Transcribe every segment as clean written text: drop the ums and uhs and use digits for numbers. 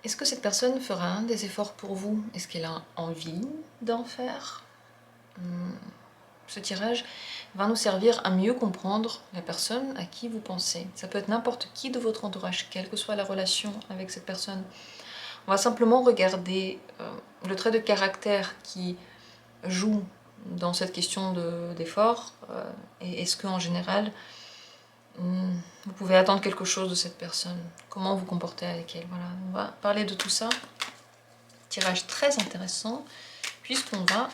Est-ce que cette personne fera des efforts pour vous? Est-ce qu'elle a envie d'en faire? Ce tirage va nous servir à mieux comprendre la personne à qui vous pensez. Ça peut être n'importe qui de votre entourage, quelle que soit la relation avec cette personne. On va simplement regarder le trait de caractère qui joue dans cette question d'effort, et est-ce qu'en général, vous pouvez attendre quelque chose de cette personne, comment vous comportez avec elle. Voilà, on va parler de tout ça. Tirage très intéressant, puisqu'on va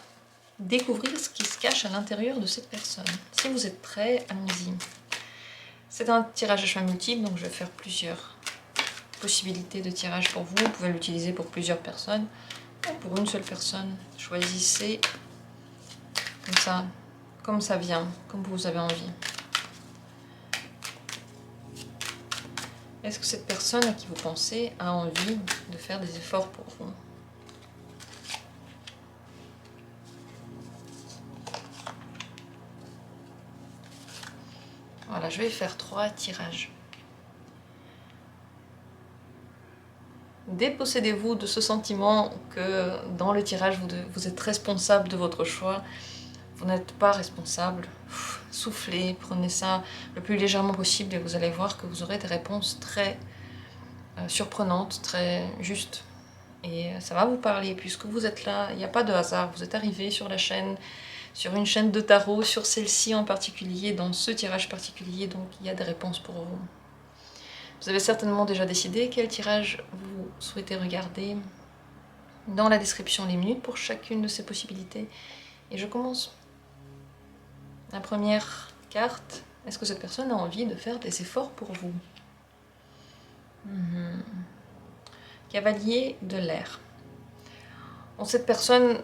découvrir ce qui se cache à l'intérieur de cette personne. Si vous êtes prêts, allons-y. C'est un tirage à choix multiple, donc je vais faire plusieurs possibilités de tirage pour vous. Vous pouvez l'utiliser pour plusieurs personnes ou pour une seule personne. Choisissez comme ça vient, comme vous avez envie. Est-ce que cette personne à qui vous pensez a envie de faire des efforts pour vous? Voilà, je vais faire 3 tirages. Dépossédez-vous de ce sentiment que dans le tirage, vous êtes responsable de votre choix. Vous n'êtes pas responsable. Soufflez, prenez ça le plus légèrement possible et vous allez voir que vous aurez des réponses très surprenantes, très justes. Et ça va vous parler puisque vous êtes là, il n'y a pas de hasard. Vous êtes arrivé sur la chaîne, sur une chaîne de tarot, sur celle-ci en particulier, dans ce tirage particulier, donc il y a des réponses pour vous. Vous avez certainement déjà décidé quel tirage vous souhaitez regarder. Dans la description, les minutes pour chacune de ces possibilités. Et je commence. La première carte, est-ce que cette personne a envie de faire des efforts pour vous? Cavalier de l'air. Bon, cette personne,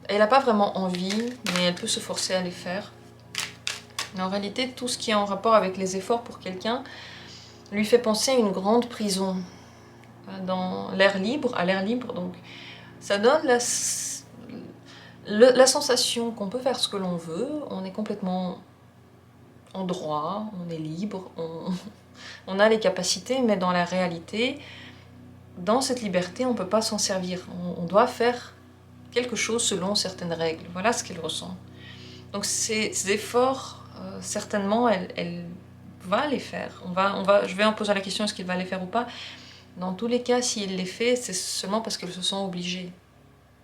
elle n'a pas vraiment envie, mais elle peut se forcer à les faire. Mais en réalité, tout ce qui est en rapport avec les efforts pour quelqu'un lui fait penser à une grande prison. Dans l'air libre, à l'air libre, donc ça donne la sensation qu'on peut faire ce que l'on veut, on est complètement en droit, on est libre, on a les capacités, mais dans la réalité, dans cette liberté, on ne peut pas s'en servir. On doit faire quelque chose selon certaines règles. Voilà ce qu'elle ressent. Donc ces efforts, certainement, elle va les faire. Je vais en poser la question, est-ce qu'il va les faire ou pas? Dans tous les cas, si elle les fait, c'est seulement parce qu'elle se sent obligée.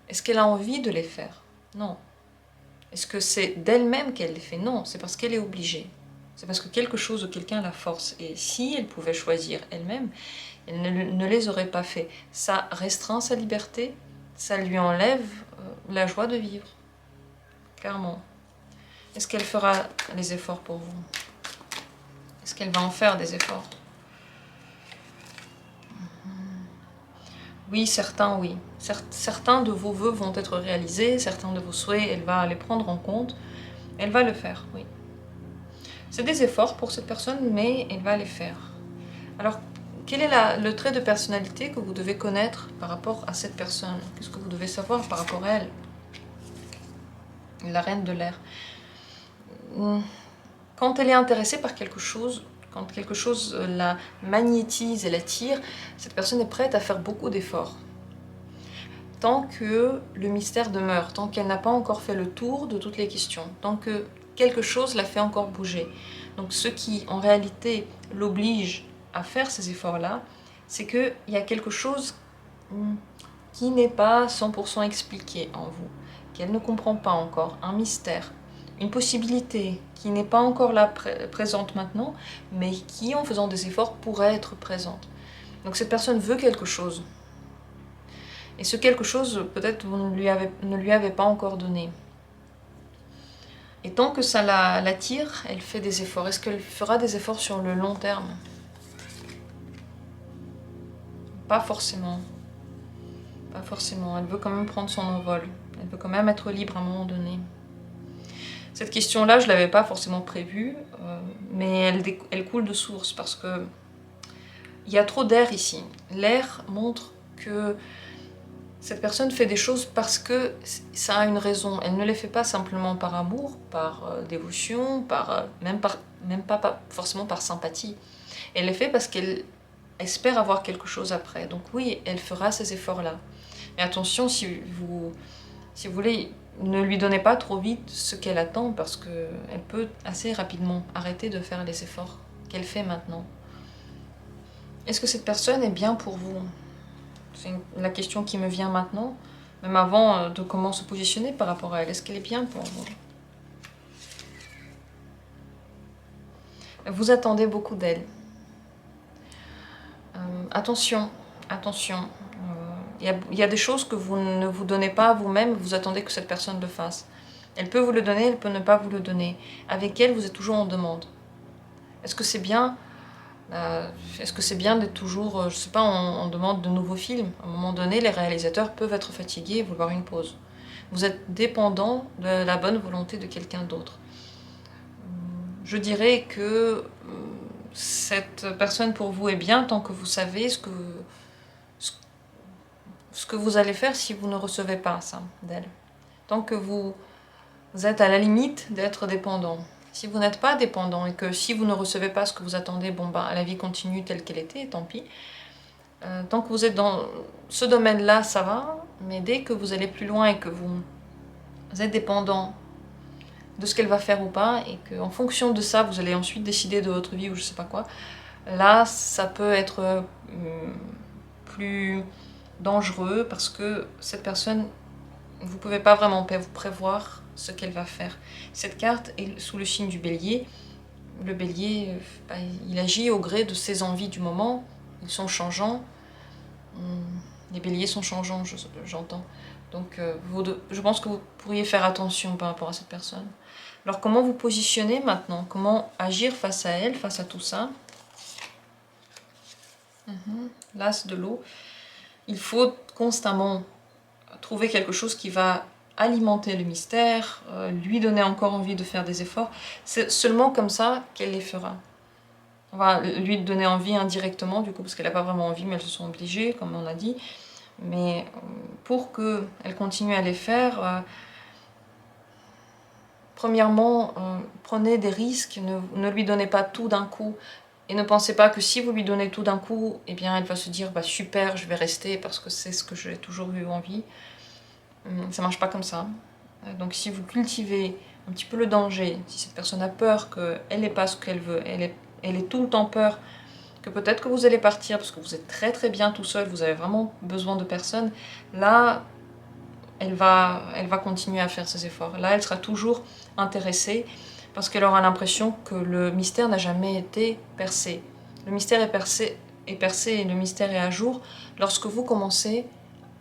Est-ce qu'elle a envie de les faire? Non. Est-ce que c'est d'elle-même qu'elle les fait? Non, c'est parce qu'elle est obligée. C'est parce que quelque chose ou quelqu'un la force. Et si elle pouvait choisir elle-même, elle ne les aurait pas fait. Ça restreint sa liberté, ça lui enlève la joie de vivre. Clairement. Est-ce qu'elle fera les efforts pour vous? Est-ce qu'elle va en faire des efforts? Oui, certains, oui. Certains de vos vœux vont être réalisés, certains de vos souhaits, elle va les prendre en compte. Elle va le faire, oui. C'est des efforts pour cette personne, mais elle va les faire. Alors, quel est le trait de personnalité que vous devez connaître par rapport à cette personne? Qu'est-ce que vous devez savoir par rapport à elle? La reine de l'air. Quand elle est intéressée par quelque chose, quand quelque chose la magnétise et l'attire, cette personne est prête à faire beaucoup d'efforts. Tant que le mystère demeure, tant qu'elle n'a pas encore fait le tour de toutes les questions, tant que quelque chose la fait encore bouger. Donc ce qui, en réalité, l'oblige à faire ces efforts-là, c'est qu'il y a quelque chose qui n'est pas 100% expliqué en vous, qu'elle ne comprend pas encore, un mystère, une possibilité qui n'est pas encore là présente maintenant, mais qui, en faisant des efforts, pourrait être présente. Donc cette personne veut quelque chose. Et ce quelque chose, peut-être, vous ne lui avez pas encore donné. Et tant que ça l'attire, elle fait des efforts. Est-ce qu'elle fera des efforts sur le long terme? Pas forcément. Pas forcément. Elle veut quand même prendre son envol. Elle veut quand même être libre à un moment donné. Cette question-là, je ne l'avais pas forcément prévue, mais elle coule de source parce que il y a trop d'air ici. L'air montre que cette personne fait des choses parce que ça a une raison. Elle ne les fait pas simplement par amour, par dévotion, même pas forcément par sympathie. Elle les fait parce qu'elle espère avoir quelque chose après. Donc oui, elle fera ces efforts-là. Mais attention, si vous voulez, ne lui donnez pas trop vite ce qu'elle attend, parce qu'elle peut assez rapidement arrêter de faire les efforts qu'elle fait maintenant. Est-ce que cette personne est bien pour vous? C'est la question qui me vient maintenant, même avant de comment se positionner par rapport à elle. Est-ce qu'elle est bien pour vous? Vous attendez beaucoup d'elle. Attention, attention. Il y a des choses que vous ne vous donnez pas à vous-même, vous attendez que cette personne le fasse. Elle peut vous le donner, elle peut ne pas vous le donner. Avec elle, vous êtes toujours en demande. Est-ce que c'est bien d'être toujours, je sais pas, en demande de nouveaux films? À un moment donné, les réalisateurs peuvent être fatigués et vouloir une pause. Vous êtes dépendant de la bonne volonté de quelqu'un d'autre. Je dirais que cette personne pour vous est bien tant que vous savez ce que vous allez faire si vous ne recevez pas ça d'elle. Tant que vous êtes à la limite d'être dépendant. Si vous n'êtes pas dépendant et que si vous ne recevez pas ce que vous attendez, bon ben la vie continue telle qu'elle était, tant pis. Tant que vous êtes dans ce domaine-là, ça va, mais dès que vous allez plus loin et que vous êtes dépendant de ce qu'elle va faire ou pas, et qu'en fonction de ça, vous allez ensuite décider de votre vie ou je sais pas quoi, là, ça peut être plus dangereux parce que cette personne, vous ne pouvez pas vraiment prévoir ce qu'elle va faire. Cette carte est sous le signe du bélier. Le bélier, il agit au gré de ses envies du moment. Ils sont changeants. Les béliers sont changeants, j'entends. Donc je pense que vous pourriez faire attention par rapport à cette personne. Alors comment vous positionner maintenant? Comment agir face à elle, face à tout ça? L'as de l'eau. Il faut constamment trouver quelque chose qui va alimenter le mystère, lui donner encore envie de faire des efforts. C'est seulement comme ça qu'elle les fera. On va lui donner envie indirectement, du coup, parce qu'elle n'a pas vraiment envie, mais elles se sont obligées, comme on a dit. Mais pour qu'elle continue à les faire, premièrement, prenez des risques, ne lui donnez pas tout d'un coup. Et ne pensez pas que si vous lui donnez tout d'un coup, eh bien, elle va se dire bah, super, je vais rester parce que c'est ce que j'ai toujours eu envie. Ça marche pas comme ça. Donc si vous cultivez un petit peu le danger, si cette personne a peur qu'elle n'ait pas ce qu'elle veut, elle est tout le temps peur que peut-être que vous allez partir parce que vous êtes très très bien tout seul, vous avez vraiment besoin de personne, là, elle va continuer à faire ses efforts. Là, elle sera toujours intéressée parce qu'elle aura l'impression que le mystère n'a jamais été percé. Le mystère est percé et le mystère est à jour lorsque vous commencez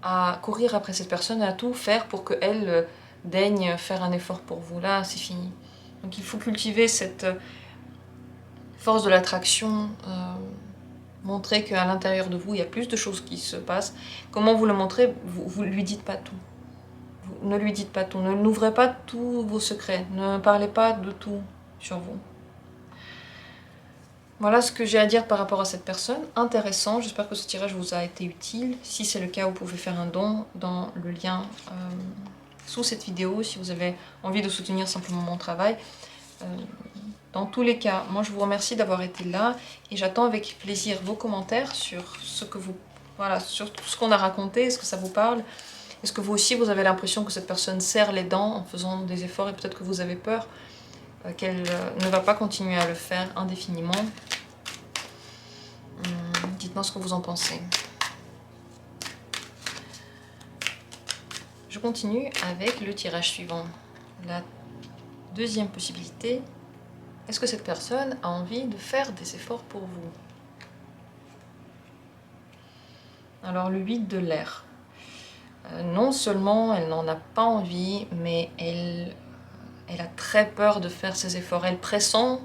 à courir après cette personne, à tout faire pour qu'elle daigne faire un effort pour vous. Là, c'est fini. Donc il faut cultiver cette force de l'attraction, montrer qu'à l'intérieur de vous, il y a plus de choses qui se passent. Comment vous le montrez? Vous ne lui dites pas tout. Vous ne lui dites pas tout. N'ouvrez pas tous vos secrets. Ne parlez pas de tout sur vous. Voilà ce que j'ai à dire par rapport à cette personne. Intéressant, j'espère que ce tirage vous a été utile. Si c'est le cas, vous pouvez faire un don dans le lien sous cette vidéo si vous avez envie de soutenir simplement mon travail. Dans tous les cas, moi je vous remercie d'avoir été là et j'attends avec plaisir vos commentaires sur ce que vous, voilà, sur tout ce qu'on a raconté. Est-ce que ça vous parle? Est-ce que vous aussi vous avez l'impression que cette personne serre les dents en faisant des efforts et peut-être que vous avez peur qu'elle ne va pas continuer à le faire indéfiniment? Dites-moi ce que vous en pensez. Je continue avec le tirage suivant. La deuxième possibilité, est-ce que cette personne a envie de faire des efforts pour vous? Alors le 8 de l'air. Non seulement elle n'en a pas envie, mais elle a très peur de faire ses efforts. Elle pressent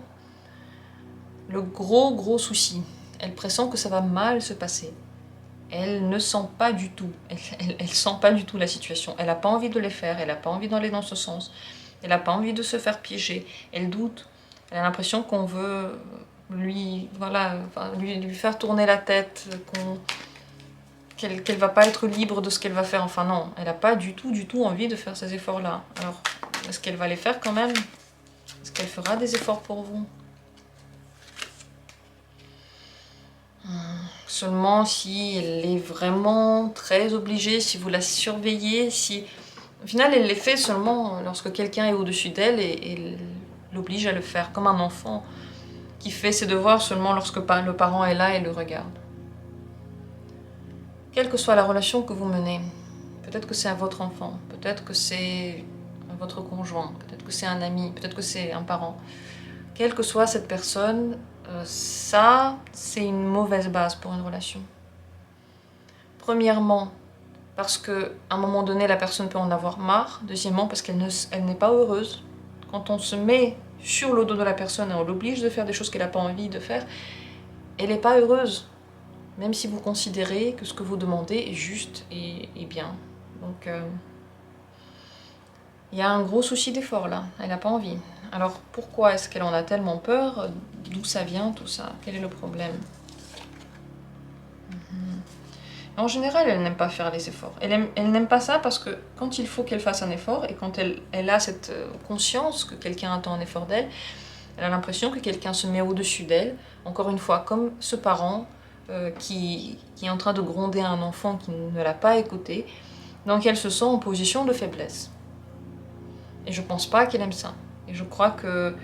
le gros souci. Elle pressent que ça va mal se passer. Elle ne sent pas du tout. Elle sent pas du tout la situation. Elle n'a pas envie de les faire. Elle n'a pas envie d'aller dans ce sens. Elle n'a pas envie de se faire piéger. Elle doute. Elle a l'impression qu'on veut lui faire tourner la tête, qu'elle va pas être libre de ce qu'elle va faire. Enfin non, elle n'a pas du tout envie de faire ces efforts-là. Alors, est-ce qu'elle va les faire quand même? Est-ce qu'elle fera des efforts pour vous? Seulement si elle est vraiment très obligée, si vous la surveillez, si... Au final, elle les fait seulement lorsque quelqu'un est au-dessus d'elle et l'oblige à le faire, comme un enfant qui fait ses devoirs seulement lorsque le parent est là et le regarde. Quelle que soit la relation que vous menez, peut-être que c'est à votre enfant, peut-être que c'est à votre conjoint, peut-être que c'est un ami, peut-être que c'est un parent. Quelle que soit cette personne, ça, c'est une mauvaise base pour une relation. Premièrement, parce qu'à un moment donné, la personne peut en avoir marre. Deuxièmement, parce qu'elle n'est pas heureuse. Quand on se met sur le dos de la personne et on l'oblige de faire des choses qu'elle n'a pas envie de faire, elle n'est pas heureuse. Même si vous considérez que ce que vous demandez est juste et bien. Donc, il y a un gros souci d'effort là. Elle n'a pas envie. Alors, pourquoi est-ce qu'elle en a tellement peur? D'où ça vient, tout ça? Quel est le problème? En général, elle n'aime pas faire les efforts. Elle n'aime pas ça parce que quand il faut qu'elle fasse un effort et quand elle a cette conscience que quelqu'un attend un effort d'elle, elle a l'impression que quelqu'un se met au-dessus d'elle. Encore une fois, comme ce parent qui est en train de gronder un enfant qui ne l'a pas écouté. Donc elle se sent en position de faiblesse. Et je pense pas qu'elle aime ça. Et je crois que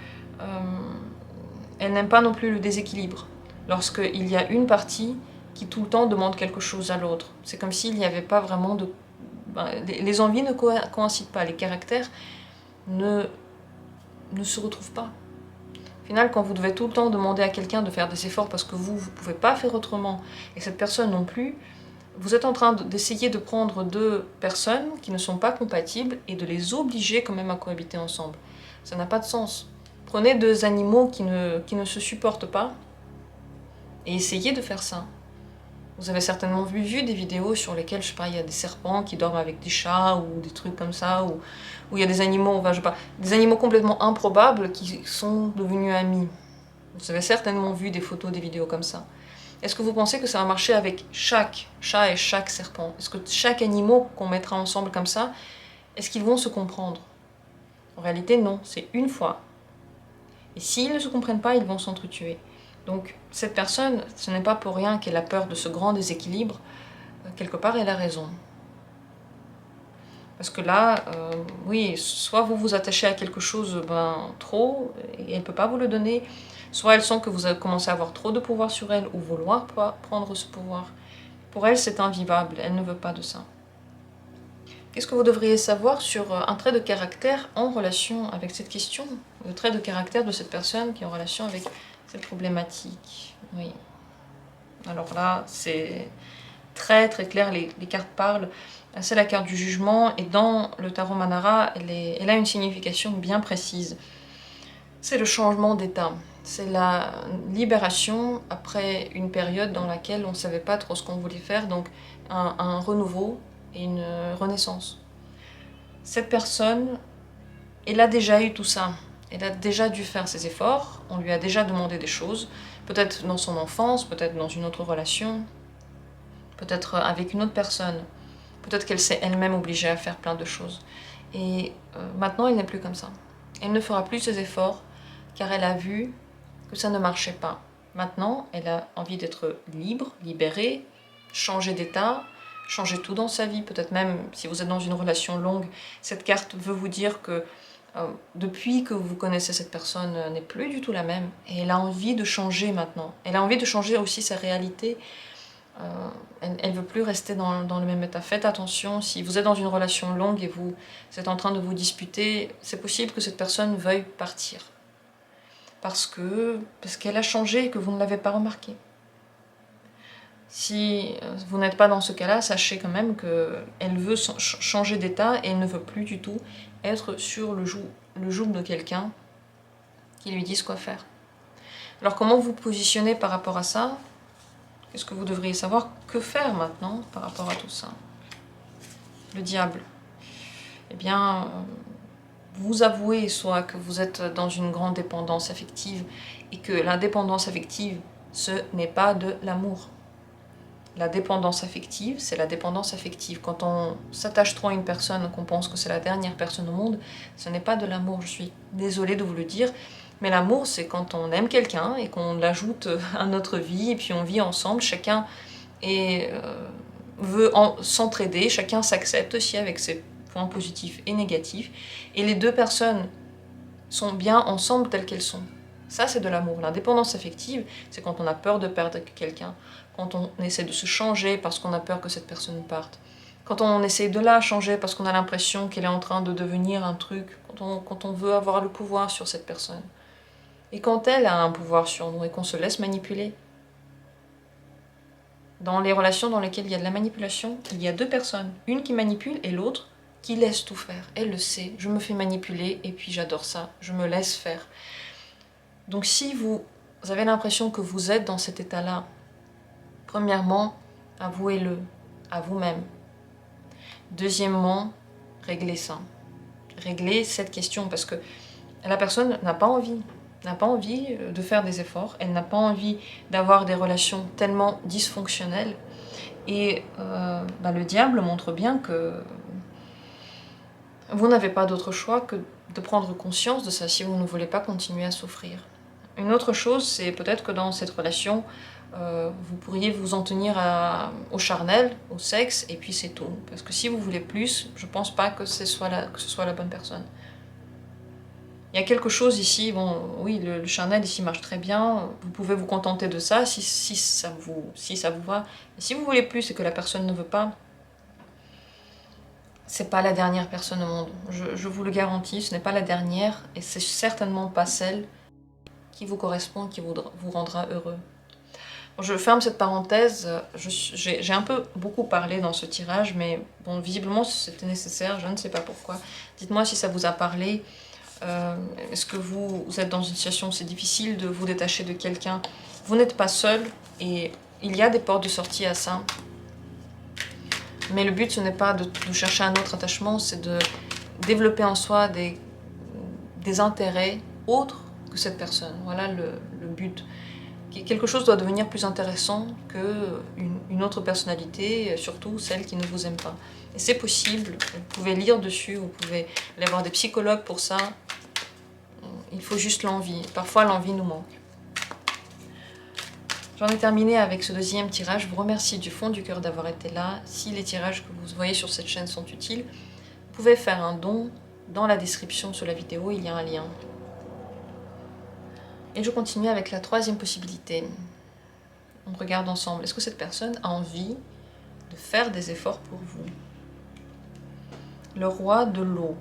elle n'aime pas non plus le déséquilibre. Lorsqu'il y a une partie qui tout le temps demande quelque chose à l'autre. C'est comme s'il n'y avait pas vraiment de... les envies ne coïncident pas, les caractères ne se retrouvent pas. Au final, quand vous devez tout le temps demander à quelqu'un de faire des efforts parce que vous ne pouvez pas faire autrement, et cette personne non plus, vous êtes en train d'essayer de prendre deux personnes qui ne sont pas compatibles et de les obliger quand même à cohabiter ensemble. Ça n'a pas de sens. Prenez deux animaux qui ne se supportent pas et essayez de faire ça. Vous avez certainement vu des vidéos sur lesquelles, je sais pas, il y a des serpents qui dorment avec des chats ou des trucs comme ça, ou il y a des animaux, enfin, je sais pas, des animaux complètement improbables qui sont devenus amis. Vous avez certainement vu des photos, des vidéos comme ça. Est-ce que vous pensez que ça va marcher avec chaque chat et chaque serpent? Est-ce que chaque animal qu'on mettra ensemble comme ça, est-ce qu'ils vont se comprendre? En réalité, non, c'est une fois. Et s'ils ne se comprennent pas, ils vont s'entretuer. Donc cette personne, ce n'est pas pour rien qu'elle a peur de ce grand déséquilibre. Quelque part, elle a raison. Parce que là, oui, soit vous vous attachez à quelque chose trop, et elle ne peut pas vous le donner, soit elle sent que vous avez commencé à avoir trop de pouvoir sur elle, ou vouloir prendre ce pouvoir. Pour elle, c'est invivable, elle ne veut pas de ça. Qu'est-ce que vous devriez savoir sur un trait de caractère en relation avec cette question? Le trait de caractère de cette personne qui est en relation avec cette problématique. Oui. Alors là, c'est très très clair, les cartes parlent. C'est la carte du jugement, et dans le tarot Manara, elle a une signification bien précise. C'est le changement d'état. C'est la libération après une période dans laquelle on ne savait pas trop ce qu'on voulait faire, donc un renouveau et une renaissance. Cette personne, elle a déjà eu tout ça. Elle a déjà dû faire ses efforts, on lui a déjà demandé des choses, peut-être dans son enfance, peut-être dans une autre relation, peut-être avec une autre personne. Peut-être qu'elle s'est elle-même obligée à faire plein de choses. Et maintenant, elle n'est plus comme ça. Elle ne fera plus ses efforts, car elle a vu que ça ne marchait pas. Maintenant, elle a envie d'être libre, libérée, changer d'état, changer tout dans sa vie. Peut-être même, si vous êtes dans une relation longue, cette carte veut vous dire que depuis que vous connaissez cette personne, n'est plus du tout la même. Et elle a envie de changer maintenant. Elle a envie de changer aussi sa réalité. Elle ne veut plus rester dans le même état. Faites attention, si vous êtes dans une relation longue et vous êtes en train de vous disputer, c'est possible que cette personne veuille partir. Parce qu'elle a changé et que vous ne l'avez pas remarqué. Si vous n'êtes pas dans ce cas-là, sachez quand même qu'elle veut changer d'état et elle ne veut plus du tout être sur le joug de quelqu'un qui lui dise quoi faire. Alors comment vous positionnez par rapport à ça? Qu'est-ce que vous devriez savoir? Que faire maintenant par rapport à tout ça? Le diable. Eh bien, vous avouez soit que vous êtes dans une grande dépendance affective et que la dépendance affective, ce n'est pas de l'amour. La dépendance affective, c'est la dépendance affective. Quand on s'attache trop à une personne, qu'on pense que c'est la dernière personne au monde, ce n'est pas de l'amour. Je suis désolée de vous le dire. Mais l'amour, c'est quand on aime quelqu'un et qu'on l'ajoute à notre vie, et puis on vit ensemble, chacun veut s'entraider, chacun s'accepte aussi avec ses points positifs et négatifs, et les deux personnes sont bien ensemble telles qu'elles sont. Ça, c'est de l'amour. L'indépendance affective, c'est quand on a peur de perdre quelqu'un, quand on essaie de se changer parce qu'on a peur que cette personne parte, quand on essaie de la changer parce qu'on a l'impression qu'elle est en train de devenir un truc, quand on veut avoir le pouvoir sur cette personne. Et quand elle a un pouvoir sur nous et qu'on se laisse manipuler. Dans les relations dans lesquelles il y a de la manipulation, il y a deux personnes. Une qui manipule et l'autre qui laisse tout faire. Elle le sait, je me fais manipuler et puis j'adore ça, je me laisse faire. Donc si vous avez l'impression que vous êtes dans cet état-là, premièrement, avouez-le à vous-même. Deuxièmement, réglez ça. Réglez cette question parce que la personne n'a pas envie de faire des efforts, elle n'a pas envie d'avoir des relations tellement dysfonctionnelles. Et le diable montre bien que vous n'avez pas d'autre choix que de prendre conscience de ça si vous ne voulez pas continuer à souffrir. Une autre chose, c'est peut-être que dans cette relation, vous pourriez vous en tenir au charnel, au sexe, et puis c'est tout. Parce que si vous voulez plus, je pense pas que ce soit la bonne personne. Il y a quelque chose ici, bon, oui, le charnel ici marche très bien, vous pouvez vous contenter de ça si ça vous va. Mais si vous voulez plus et que la personne ne veut pas, c'est pas la dernière personne au monde. Je vous le garantis, ce n'est pas la dernière, et c'est certainement pas celle qui vous correspond, qui vous rendra heureux. Je ferme cette parenthèse, j'ai un peu beaucoup parlé dans ce tirage, mais bon, visiblement c'était nécessaire, je ne sais pas pourquoi. Dites-moi si ça vous a parlé. Est-ce que vous êtes dans une situation où c'est difficile de vous détacher de quelqu'un? Vous n'êtes pas seul et il y a des portes de sortie à ça. Mais le but, ce n'est pas de chercher un autre attachement, c'est de développer en soi des intérêts autres que cette personne. Voilà le but. Quelque chose doit devenir plus intéressant qu'une autre personnalité, surtout celle qui ne vous aime pas. Et c'est possible, vous pouvez lire dessus, vous pouvez aller voir des psychologues pour ça. Il faut juste l'envie. Parfois, l'envie nous manque. J'en ai terminé avec ce deuxième tirage. Je vous remercie du fond du cœur d'avoir été là. Si les tirages que vous voyez sur cette chaîne sont utiles, vous pouvez faire un don. Dans la description sous la vidéo, il y a un lien. Et je continue avec la troisième possibilité. On regarde ensemble. Est-ce que cette personne a envie de faire des efforts pour vous? Le roi de l'eau.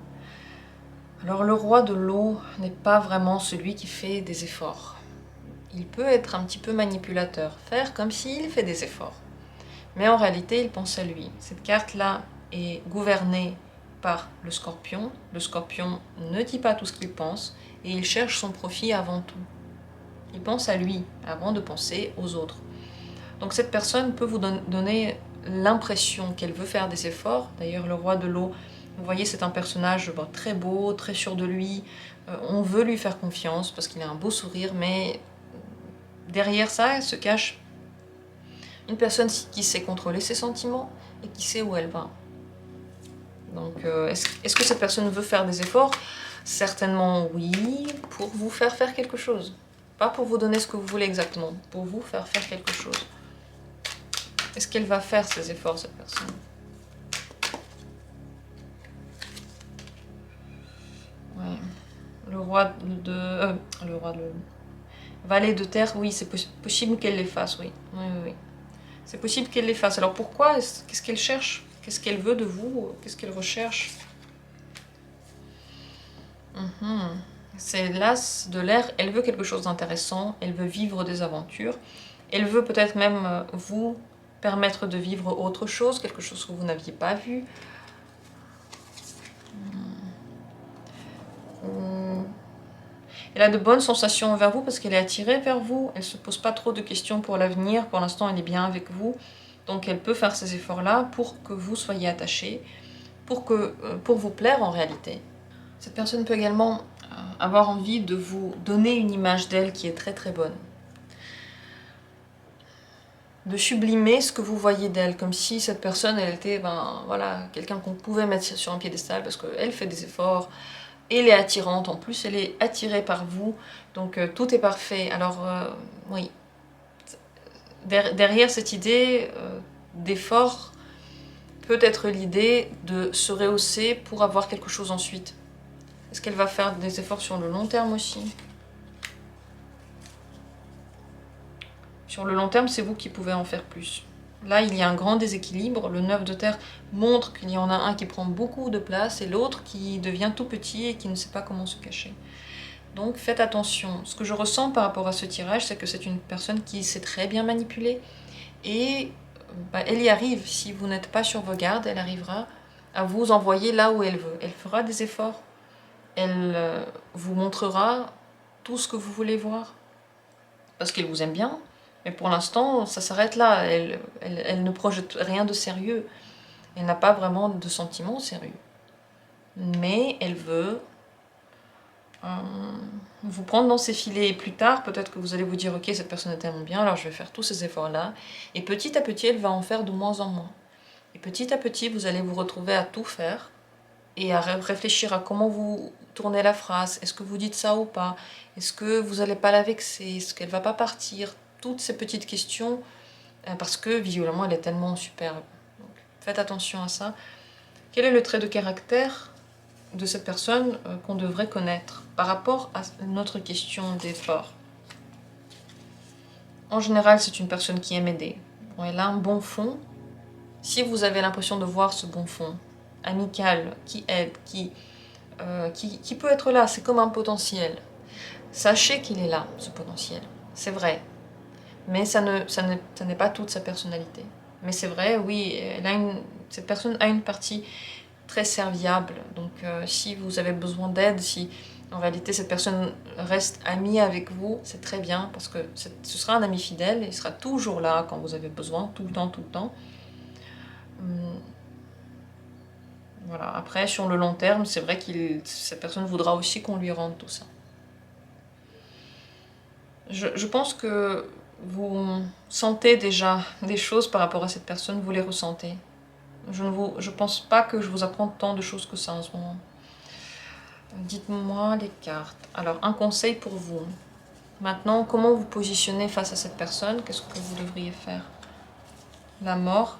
Alors le roi de l'eau n'est pas vraiment celui qui fait des efforts. Il peut être un petit peu manipulateur, faire comme s'il fait des efforts. Mais en réalité, il pense à lui. Cette carte-là est gouvernée par le scorpion. Le scorpion ne dit pas tout ce qu'il pense et il cherche son profit avant tout. Il pense à lui avant de penser aux autres. Donc cette personne peut vous donner l'impression qu'elle veut faire des efforts. D'ailleurs, le roi de l'eau, vous voyez, c'est un personnage très beau, très sûr de lui. On veut lui faire confiance parce qu'il a un beau sourire, mais derrière ça se cache une personne qui sait contrôler ses sentiments et qui sait où elle va. Donc, est-ce que cette personne veut faire des efforts? Certainement oui, pour vous faire quelque chose. Pas pour vous donner ce que vous voulez exactement, pour vous faire quelque chose. Est-ce qu'elle va faire ces efforts, cette personne? Ouais. Le roi de valet de terre, oui, c'est possible qu'elle les fasse, oui. Oui. C'est possible qu'elle les fasse. Alors pourquoi? Qu'est-ce qu'elle cherche? Qu'est-ce qu'elle veut de vous? Qu'est-ce qu'elle recherche? C'est l'as de l'air. Elle veut quelque chose d'intéressant. Elle veut vivre des aventures. Elle veut peut-être même vous permettre de vivre autre chose, quelque chose que vous n'aviez pas vu. Elle a de bonnes sensations envers vous parce qu'elle est attirée vers vous. Elle ne se pose pas trop de questions pour l'avenir. Pour l'instant, elle est bien avec vous. Donc elle peut faire ces efforts-là pour que vous soyez attachés, pour vous plaire en réalité. Cette personne peut également avoir envie de vous donner une image d'elle qui est très très bonne. De sublimer ce que vous voyez d'elle, comme si cette personne, elle était quelqu'un qu'on pouvait mettre sur un piédestal parce qu'elle fait des efforts, Et elle est attirante, en plus elle est attirée par vous, donc tout est parfait. Alors oui, derrière cette idée d'effort, peut être l'idée de se rehausser pour avoir quelque chose ensuite. Est-ce qu'elle va faire des efforts sur le long terme aussi? Sur le long terme, c'est vous qui pouvez en faire plus. Là, il y a un grand déséquilibre. Le 9 de terre montre qu'il y en a un qui prend beaucoup de place et l'autre qui devient tout petit et qui ne sait pas comment se cacher. Donc faites attention. Ce que je ressens par rapport à ce tirage, c'est que c'est une personne qui sait très bien manipuler. Et elle y arrive. Si vous n'êtes pas sur vos gardes, elle arrivera à vous envoyer là où elle veut. Elle fera des efforts. Elle vous montrera tout ce que vous voulez voir. Parce qu'elle vous aime bien. Mais pour l'instant, ça s'arrête là. Elle ne projette rien de sérieux. Elle n'a pas vraiment de sentiments sérieux. Mais elle veut vous prendre dans ses filets. Et plus tard, peut-être que vous allez vous dire, ok, cette personne est tellement bien, alors je vais faire tous ces efforts-là. Et petit à petit, elle va en faire de moins en moins. Et petit à petit, vous allez vous retrouver à tout faire. Et à réfléchir à comment vous tournez la phrase. Est-ce que vous dites ça ou pas? Est-ce que vous n'allez pas la vexer? Est-ce qu'elle ne va pas partir? Toutes ces petites questions, parce que visuellement, elle est tellement superbe. Donc, faites attention à ça. Quel est le trait de caractère de cette personne qu'on devrait connaître par rapport à notre question d'effort? En général, c'est une personne qui aime aider. Bon, elle a un bon fond. Si vous avez l'impression de voir ce bon fond, amical, qui aide, qui peut être là, c'est comme un potentiel. Sachez qu'il est là, ce potentiel. C'est vrai. Mais ça n'est pas toute sa personnalité. Mais c'est vrai, oui, cette personne a une partie très serviable. Donc si vous avez besoin d'aide, si en réalité cette personne reste amie avec vous, c'est très bien, parce que ce sera un ami fidèle, il sera toujours là quand vous avez besoin, tout le temps, tout le temps. Voilà. Après, sur le long terme, c'est vrai que cette personne voudra aussi qu'on lui rende tout ça. Je pense que vous sentez déjà des choses par rapport à cette personne, vous les ressentez. Je pense pas que je vous apprends tant de choses que ça en ce moment. Dites-moi les cartes. Alors, un conseil pour vous. Maintenant, comment vous positionnez face à cette personne? Qu'est-ce que vous devriez faire? La mort.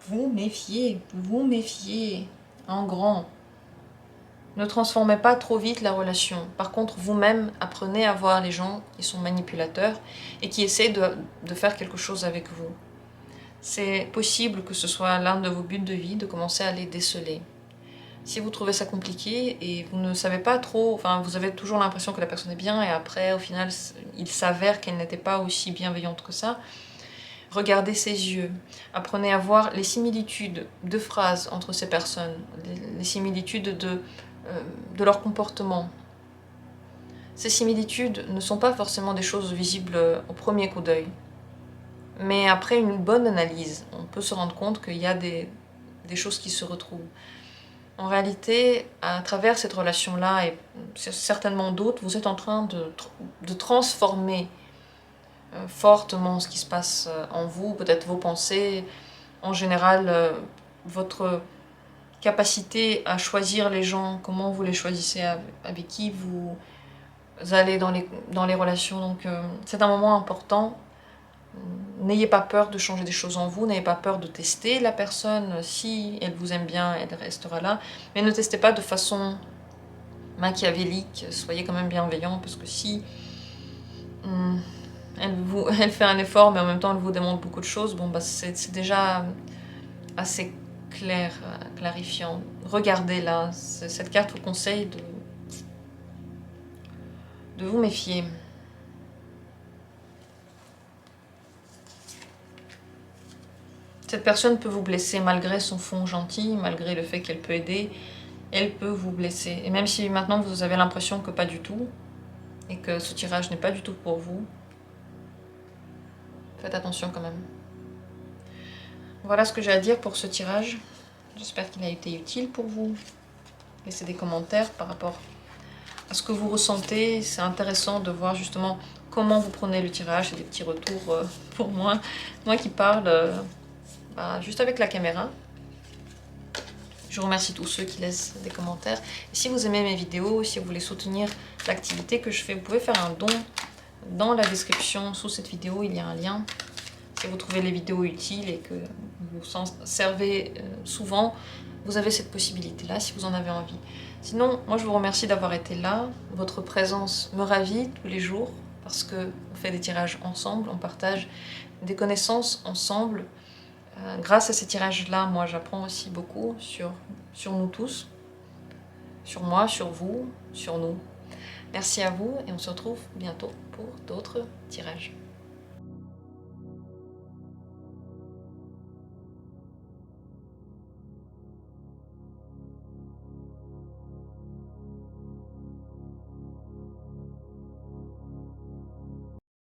Vous méfiez. En grand. Ne transformez pas trop vite la relation. Par contre, vous-même, apprenez à voir les gens qui sont manipulateurs et qui essaient de faire quelque chose avec vous. C'est possible que ce soit l'un de vos buts de vie, de commencer à les déceler. Si vous trouvez ça compliqué et vous ne savez pas trop, enfin vous avez toujours l'impression que la personne est bien et après au final il s'avère qu'elle n'était pas aussi bienveillante que ça, regardez ses yeux, apprenez à voir les similitudes de phrases entre ces personnes, les similitudes de leur comportement. Ces similitudes ne sont pas forcément des choses visibles au premier coup d'œil, mais après une bonne analyse, on peut se rendre compte qu'il y a des choses qui se retrouvent. En réalité, à travers cette relation-là, et certainement d'autres, vous êtes en train de transformer fortement ce qui se passe en vous, peut-être vos pensées, en général votre capacité à choisir les gens, comment vous les choisissez, avec qui vous allez dans les relations. Donc c'est un moment important. N'ayez pas peur de changer des choses en vous, n'ayez pas peur de tester la personne. Si elle vous aime bien, elle restera là. Mais ne testez pas de façon machiavélique, soyez quand même bienveillant, parce que si elle fait un effort, mais en même temps elle vous demande beaucoup de choses, bon, bah, c'est déjà assez clair, clarifiant. Regardez là, cette carte vous conseille de vous méfier. Cette personne peut vous blesser malgré son fond gentil, malgré le fait qu'elle peut aider, elle peut vous blesser. Et même si maintenant vous avez l'impression que pas du tout, et que ce tirage n'est pas du tout pour vous, faites attention quand même. Voilà ce que j'ai à dire pour ce tirage. J'espère qu'il a été utile pour vous. Laissez des commentaires par rapport à ce que vous ressentez. C'est intéressant de voir justement comment vous prenez le tirage. C'est des petits retours pour moi qui parle juste avec la caméra. Je remercie tous ceux qui laissent des commentaires. Et si vous aimez mes vidéos, si vous voulez soutenir l'activité que je fais, vous pouvez faire un don. Dans la description, sous cette vidéo, il y a un lien. Si vous trouvez les vidéos utiles et que vous s'en servez souvent, vous avez cette possibilité-là si vous en avez envie. Sinon, moi je vous remercie d'avoir été là. Votre présence me ravit tous les jours parce qu'on fait des tirages ensemble, on partage des connaissances ensemble. Grâce à ces tirages-là, moi j'apprends aussi beaucoup sur nous tous, sur moi, sur vous, sur nous. Merci à vous et on se retrouve bientôt pour d'autres tirages.